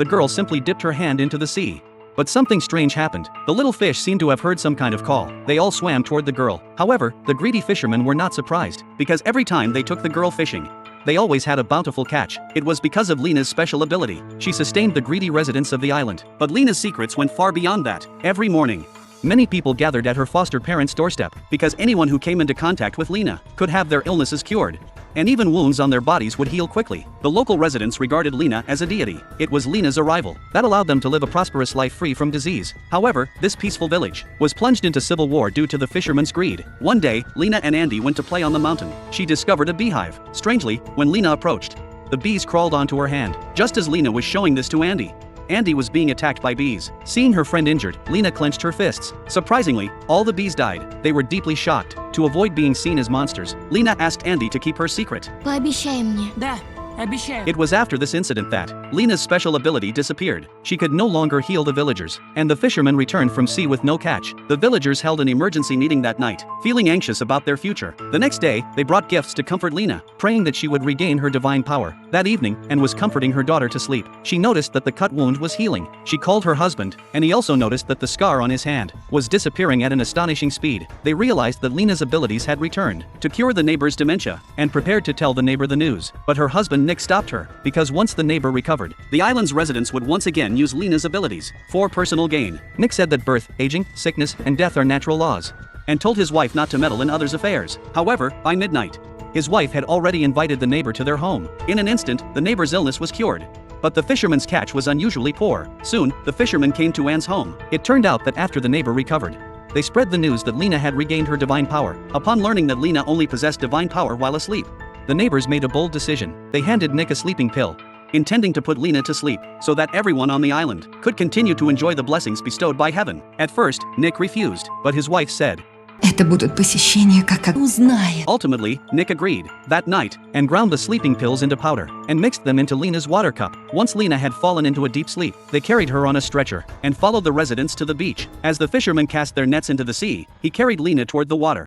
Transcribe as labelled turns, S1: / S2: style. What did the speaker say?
S1: The girl simply dipped her hand into the sea. But something strange happened. The little fish seemed to have heard some kind of call. They all swam toward the girl. However, the greedy fishermen were not surprised, because every time they took the girl fishing, they always had a bountiful catch. It was because of Lena's special ability. She sustained the greedy residents of the island. But Lena's secrets went far beyond that. Every morning, many people gathered at her foster parents' doorstep, because anyone who came into contact with Lena could have their illnesses cured. And even wounds on their bodies would heal quickly. The local residents regarded Lena as a deity. It was Lena's arrival that allowed them to live a prosperous life free from disease. However, this peaceful village was plunged into civil war due to the fishermen's greed. One day, Lena and Andy went to play on the mountain. She discovered a beehive. Strangely, when Lena approached, the bees crawled onto her hand, just as Lena was showing this to Andy. Andy was being attacked by bees. Seeing her friend injured, Lena clenched her fists. Surprisingly, all the bees died. They were deeply shocked. To avoid being seen as monsters, Lena asked Andy to keep her secret.
S2: Пообещай мне.
S3: Да, обещаю.
S1: It was after this incident that Lena's special ability disappeared. She could no longer heal the villagers, and the fishermen returned from sea with no catch. The villagers held an emergency meeting that night, feeling anxious about their future. The next day, they brought gifts to comfort Lena, praying that she would regain her divine power. That evening, Anne was comforting her daughter to sleep. She noticed that the cut wound was healing. She called her husband, and he also noticed that the scar on his hand was disappearing at an astonishing speed. They realized that Lena's abilities had returned to cure the neighbor's dementia, and prepared to tell the neighbor the news. But her husband Nick stopped her, because once the neighbor recovered, the island's residents would once again use Lena's abilities for personal gain. Nick said that birth, aging, sickness, and death are natural laws, and told his wife not to meddle in others' affairs. However, by midnight, his wife had already invited the neighbor to their home. In an instant, the neighbor's illness was cured. But the fisherman's catch was unusually poor. Soon, the fishermen came to Anne's home. It turned out that after the neighbor recovered, they spread the news that Lena had regained her divine power. Upon learning that Lena only possessed divine power while asleep, the neighbors made a bold decision. They handed Nick a sleeping pill, intending to put Lena to sleep, so that everyone on the island could continue to enjoy the blessings bestowed by heaven. At first, Nick refused, but his wife said,
S4: Это будут посещения, как узнает.
S1: Ultimately, Nick agreed that night and ground the sleeping pills into powder and mixed them into Lena's water cup. Once Lena had fallen into a deep sleep, they carried her on a stretcher and followed the residents to the beach. As the fishermen cast their nets into the sea, he carried Lena toward the water.